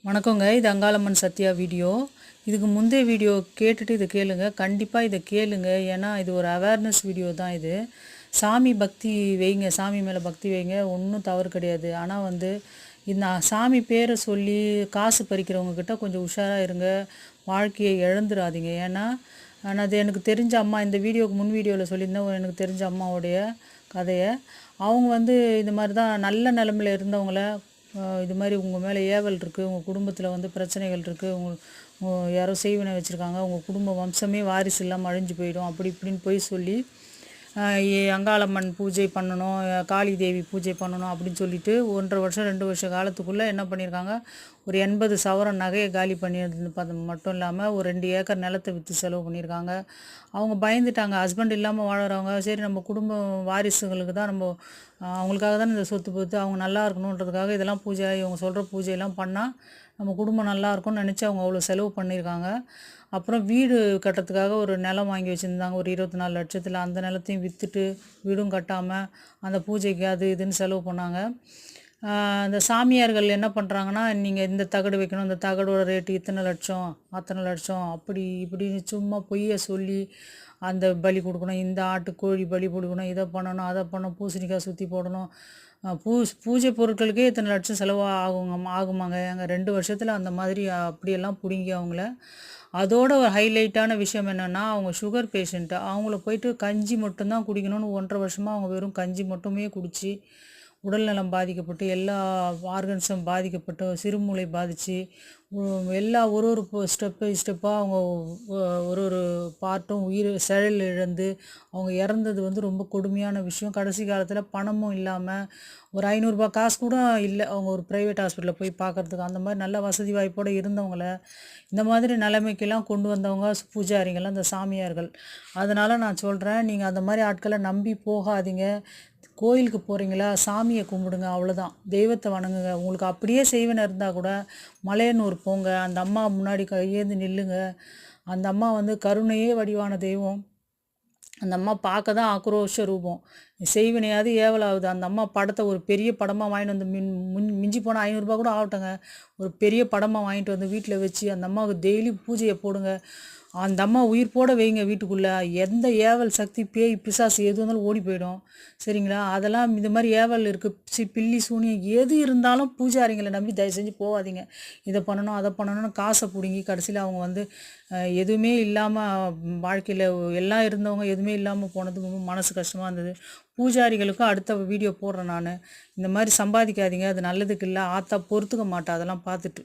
வணக்கங்க. இது அங்காளம்மன் சத்யா வீடியோ. இதுக்கு முந்தைய வீடியோ கேட்டுட்டு இதை கேளுங்க. கண்டிப்பாக இதை கேளுங்க. ஏன்னா இது ஒரு அவேர்னஸ் வீடியோ தான் இது. சாமி பக்தி வைங்க, சாமி மேலே பக்தி வைங்க, ஒன்றும் தவறு கிடையாது. ஆனால் இந்த சாமி பேரை சொல்லி காசு பறிக்கிறவங்கக்கிட்ட கொஞ்சம் உஷாராக இருங்க. வாழ்க்கையை இழந்துடாதீங்க. ஏன்னா அது எனக்கு தெரிஞ்ச அம்மா இந்த வீடியோவுக்கு முன் வீடியோவில் சொல்லியிருந்தேன். எனக்கு தெரிஞ்ச அம்மாவுடைய கதையை அவங்க இது மாதிரி தான் நல்ல நிலமையில் இருந்தவங்கள இது மாதிரி உங்கள் மேலே ஏவல் இருக்குது, உங்கள் குடும்பத்தில் பிரச்சனைகள் இருக்குது, யாரோ செய்வினை வச்சுருக்காங்க, உங்கள் குடும்ப வம்சமே வாரிசு இல்லாமல் அழிஞ்சு போயிடும், அப்படி இப்படின்னு போய் சொல்லி அங்காளம்மன் பூஜை பண்ணணும், காளி தேவி பூஜை பண்ணணும் அப்படின்னு சொல்லிட்டு 1.5 வருஷம் 2 வருஷ காலத்துக்குள்ளே என்ன பண்ணியிருக்காங்க, ஒரு 80 சவரன் நகையை காலி பண்ணியிருந்தது மட்டும் இல்லாமல் ஒரு 2 ஏக்கர் நிலத்தை விற்று செலவு பண்ணியிருக்காங்க. அவங்க பயந்துட்டாங்க. ஹஸ்பண்ட் இல்லாமல் வாழறவங்க, சரி நம்ம குடும்ப வாரிசுகளுக்கு தான் நம்ம அவங்களுக்காக தான் இந்த சொத்து பொத்து அவங்க நல்லா இருக்கணுன்றதுக்காக இதெல்லாம் பூஜை, இவங்க சொல்கிற பூஜையெல்லாம் பண்ணால் நம்ம குடும்பம் நல்லா இருக்கும்னு நினச்சி அவங்க அவ்வளோ செலவு பண்ணியிருக்காங்க. அப்புறம் வீடு கட்டுறதுக்காக ஒரு நிலம் வாங்கி வச்சுருந்தாங்க ஒரு 24 லட்சத்தில். அந்த நிலத்தையும் விற்றுட்டு வீடும் கட்டாமல் அந்த பூஜைக்கு அது இதுன்னு செலவு பண்ணாங்க. அந்த சாமியார்கள் என்ன பண்ணுறாங்கன்னா, நீங்கள் இந்த தகடு வைக்கணும், இந்த தகடோட ரேட்டு இத்தனை லட்சம் அத்தனை லட்சம் அப்படி இப்படின்னு சும்மா பொய்யை சொல்லி அந்த பலி கொடுக்கணும், இந்த ஆட்டு கோழி பலி கொடுக்கணும், இதை பண்ணணும் அதை பண்ணணும், பூசணிக்காய் சுற்றி போடணும், பூஜை பொருட்களுக்கே இத்தனை லட்சம் செலவு ஆகுமாங்க. எங்கள் 2 வருஷத்தில் அந்த மாதிரி அப்படியெல்லாம் பிடுங்கி அவங்கள. அதோட ஒரு ஹைலைட்டான விஷயம் என்னென்னா, அவங்க சுகர் பேஷண்ட்டு. அவங்கள போயிட்டு கஞ்சி மட்டும்தான் குடிக்கணும்னு 1.5 வருஷமாக அவங்க வெறும் கஞ்சி மட்டுமே குடித்து உடல்நலம் பாதிக்கப்பட்டு, எல்லா ஆர்கன்ஸும் பாதிக்கப்பட்டு, சிறுமூளை பாதித்து, எல்லா ஒரு ஸ்டெப்பாக அவங்க ஒரு ஒரு பார்ட்டும் செயல் இழந்து அவங்க இறந்தது ரொம்ப கொடுமையான விஷயம். கடைசி காலத்தில் பணமும் இல்லாமல் ஒரு 500 ரூபாய் காசு கூட இல்லை அவங்க ஒரு ப்ரைவேட் ஹாஸ்பிட்டலில் போய் பார்க்குறதுக்கு. அந்த மாதிரி நல்ல வசதி வாய்ப்போடு இருந்தவங்கள இந்த மாதிரி நிலைமைக்கெல்லாம் கொண்டு வந்தவங்க பூஜாரிங்கள்லாம் இந்த சாமியார்கள். அதனால் நான் சொல்கிறேன், நீங்கள் அந்த மாதிரி ஆட்களை நம்பி போகாதீங்க. கோயிலுக்கு போகிறீங்களா, சாமியை கும்பிடுங்க, அவ்வளோதான். தெய்வத்தை வணங்குங்க. உங்களுக்கு அப்படியே செய்வன இருந்தால் கூட மலையனூர் போங்க, அந்த அம்மா முன்னாடி கையேந்து நில்லுங்க. அந்த அம்மா கருணையே வடிவான தெய்வம். அந்த அம்மா பார்க்க தான் ஆக்ரோஷ ரூபம். செய்வினையாவது ஏவலாகுது. அந்த அம்மா படத்தை ஒரு பெரிய படமாக வாங்கிட்டு மிஞ்சி போனால் 500 ரூபா கூட ஆகட்டுங்க, ஒரு பெரிய படமாக வாங்கிட்டு வீட்டில் வச்சு அந்த அம்மாவுக்கு டெய்லி பூஜையை போடுங்க. அந்த அம்மா உயிர் போட வைங்க வீட்டுக்குள்ளே. எந்த ஏவல் சக்தி பேய் பிசாசு எது வந்தாலும் ஓடி போயிடும். சரிங்களா? அதெல்லாம் இந்த மாதிரி ஏவல் இருக்குது, பில்லி சூனியம் எது இருந்தாலும் பூஜாரிங்களை நம்பி தயவு செஞ்சு போகாதீங்க. இதை பண்ணணும் அதை பண்ணணும்னு காசை பிடுங்கி கடைசியில் அவங்க எதுவுமே இல்லாமல் வாழ்க்கையில் எல்லாம் இருந்தவங்க எதுவுமே இல்லாமல் போனது ரொம்ப மனசு கஷ்டமாக இருந்தது. பூஜாரிகளுக்கும் அடுத்த வீடியோ போடுறேன் நான். இந்த மாதிரி சம்பாதிக்காதீங்க, அது நல்லதுக்கு இல்லை. ஆத்தா பொறுத்துக்க மாட்டா அதெல்லாம் பார்த்துட்டு.